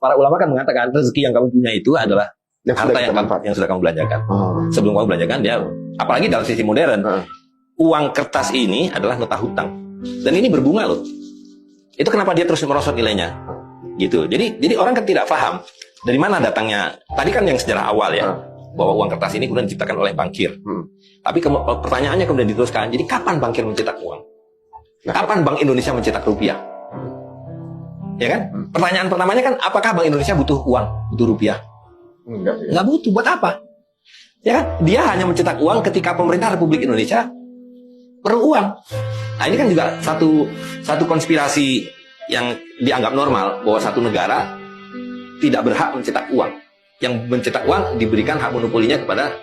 para ulama kan mengatakan rezeki yang kamu punya itu adalah harta yang sudah kamu belanjakan. Sebelum kamu belanjakan, dia apalagi dalam sisi modern, uang kertas ini adalah nota hutang dan ini berbunga loh. Itu kenapa dia terus merosot nilainya, gitu. Jadi orang kan tidak paham dari mana datangnya. Tadi kan yang sejarah awal ya, bahwa uang kertas ini kemudian diciptakan oleh bankir. Tapi pertanyaannya kemudian diteruskan, jadi kapan bankir mencetak uang? Kapan Bank Indonesia mencetak rupiah? Ya kan? Pertanyaan pertamanya kan, apakah Bank Indonesia butuh uang, butuh rupiah? Nggak butuh. Buat apa? Ya kan? Dia hanya mencetak uang ketika pemerintah Republik Indonesia perlu uang. Nah ini kan juga satu konspirasi yang dianggap normal, bahwa satu negara tidak berhak mencetak uang. Yang mencetak uang diberikan hak monopolinya kepada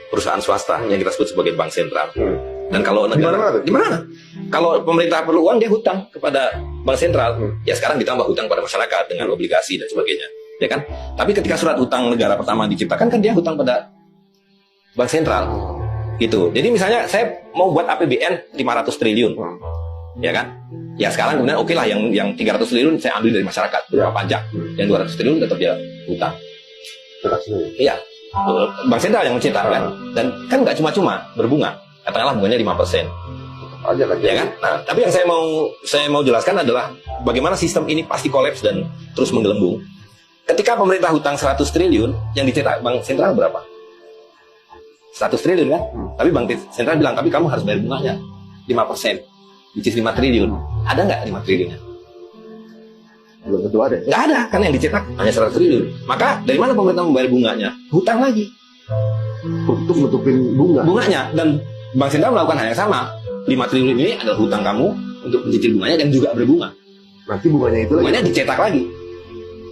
perusahaan swasta yang kita sebut sebagai bank sentral. Dan kalau negara gimana? Kalau pemerintah perlu uang, dia hutang kepada bank sentral. Ya sekarang ditambah hutang pada masyarakat dengan obligasi dan sebagainya, ya kan? Tapi ketika surat hutang negara pertama diciptakan, kan dia hutang pada bank sentral, gitu. Jadi misalnya saya mau buat APBN 500 triliun, ya kan? Ya sekarang kemudian oke lah, yang 300 triliun saya ambil dari masyarakat berupa pajak, yang 200 triliun tetap dia hutang. Iya, bank sentral yang mencetak kan, dan kan nggak cuma-cuma berbunga. Katakanlah bunganya 5%. Ya kan? Nah, tapi yang saya mau jelaskan adalah bagaimana sistem ini pasti kolaps dan terus menggelembung. Ketika pemerintah hutang 100 triliun, yang dicetak bank sentral berapa? 100 triliun kan? Tapi bank sentral bilang, tapi kamu harus bayar bunganya 5%, which is 5 triliun. Ada nggak 5 triliunnya? Belum tentu ada. Nggak ada, karena yang dicetak hanya 100 triliun. Maka dari mana pemerintah membayar bunganya? Hutang lagi. Untuk menutupin bunganya. Dan bank sentral melakukan hal yang sama. 5 triliun ini adalah hutang kamu untuk mencicil bunganya dan juga berbunga. Nanti bunganya dicetak lagi.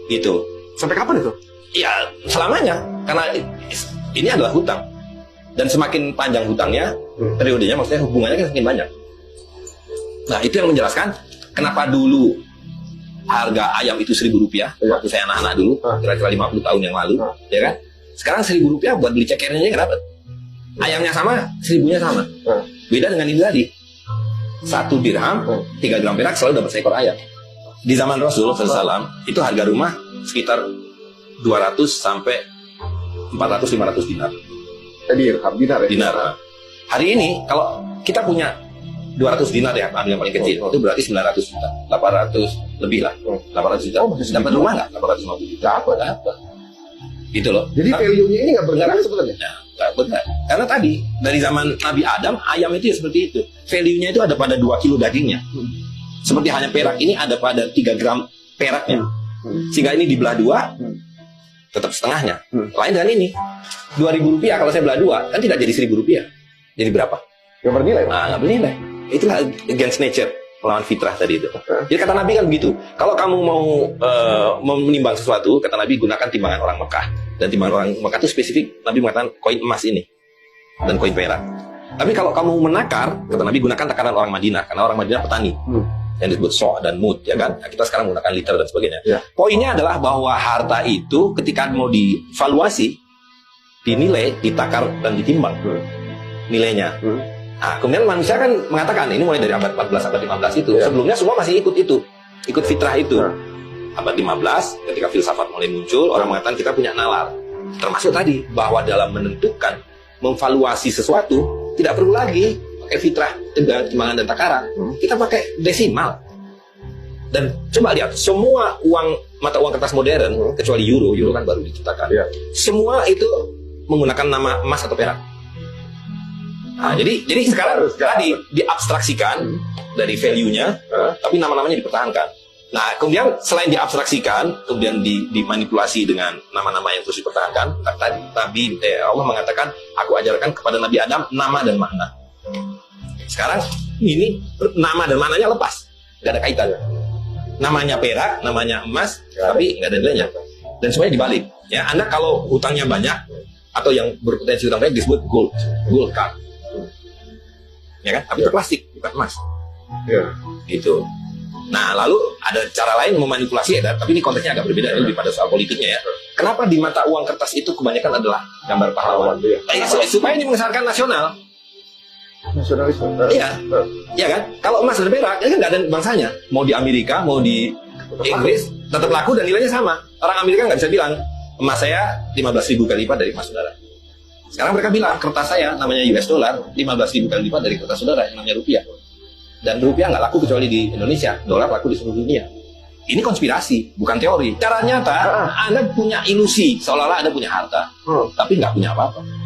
Gitu. Sampai kapan itu? Ya, selamanya. Karena ini adalah hutang. Dan semakin panjang hutangnya, periodenya maksudnya hubungannya kan semakin banyak. Nah, itu yang menjelaskan kenapa dulu harga ayam itu Rp1.000 waktu saya anak-anak dulu, kira-kira 50 tahun yang lalu, ya kan? Sekarang Rp1.000 buat beli cekernya nggak dapat. Ayamnya sama, 1.000-nya sama. Beda dengan ini tadi. 1 dirham, 3 gram perak selalu dapat seekor ayam. Di zaman Rasul SAW, itu harga rumah sekitar 200 sampai 400-500 dinar. Dirham, dinar ya? Dinar. Hari ini, kalau kita punya 200 dinar ya, ambil yang paling kecil, itu berarti 900 juta. 800 lebih lah. 800 juta. Dapat rumah nggak? 850 juta. Dapat. Gitu loh. Jadi value-nya ini nggak benar sebenarnya? Nggak benar. Karena tadi, dari zaman Nabi Adam, ayam itu ya seperti itu. Value-nya itu ada pada 2 kilo dagingnya. Seperti hanya perak ini ada pada 3 gram peraknya. Sehingga ini dibelah 2, tetap setengahnya. Lain dengan ini. Rp2.000 kalau saya belah 2, kan tidak jadi Rp1.000. Jadi berapa? Nggak bernilai. Nah, nggak bernilai. Itulah against nature, melawan fitrah tadi itu. Jadi kata Nabi kan begitu. Kalau kamu mau menimbang sesuatu, kata Nabi gunakan timbangan orang Mekah. Dan timbangan orang Mekah itu spesifik, Nabi mengatakan koin emas ini dan koin perak. Tapi kalau kamu menakar, kata Nabi gunakan takaran orang Madinah, karena orang Madinah petani. Yang disebut so' dan mud, ya kan? Nah, kita sekarang menggunakan liter dan sebagainya. Poinnya adalah bahwa harta itu ketika mau divaluasi, dinilai, ditakar dan ditimbang nilainya. Nah, kemudian manusia kan mengatakan, ini mulai dari abad 14, abad 15 itu. Sebelumnya semua masih ikut fitrah itu. Abad 15, ketika filsafat mulai muncul, orang mengatakan kita punya nalar. Termasuk tadi, bahwa dalam menentukan, memvaluasi sesuatu, tidak perlu lagi pakai fitrah, timbangan dan takaran. Kita pakai desimal. Dan coba lihat, semua mata uang kertas modern, kecuali euro kan baru diciptakan. Semua itu menggunakan nama emas atau perak. Nah, jadi sekarang tadi diabstraksikan dari value-nya, tapi nama-namanya dipertahankan. Nah, kemudian selain diabstraksikan, kemudian dimanipulasi dengan nama-nama yang terus dipertahankan. Tadi Allah mengatakan, aku ajarkan kepada Nabi Adam nama dan makna. Sekarang ini nama dan maknanya lepas, nggak ada kaitan. Namanya perak, namanya emas, tapi nggak ada nilainya. Dan semuanya dibalik. Ya, Anda kalau hutangnya banyak atau yang berpotensi hutang banyak disebut gold card. Ya kan? Tapi itu plastik, bukan emas. Gitu. Nah, lalu ada cara lain memanipulasi ya, tapi ini konteksnya agak berbeda lebih pada soal politiknya ya. Kenapa di mata uang kertas itu kebanyakan adalah gambar pahlawan? Supaya ini mengesankan nasional. Nasionalisme. Iya kan? Kalau emas dan perak, ya kan nggak ada bangsanya. Mau di Amerika, mau di Inggris, tetap laku dan nilainya sama. Orang Amerika nggak bisa bilang emas saya 15.000 kali lipat dari emas saudara. Sekarang mereka bilang kertas saya namanya US dollar 15.000 kali lipat dari kertas saudara yang namanya rupiah. Dan rupiah nggak laku kecuali di Indonesia, dolar laku di seluruh dunia. Ini konspirasi, bukan teori. Cara nyata, Anda punya ilusi seolah-olah Anda punya harta, tapi nggak punya apa-apa.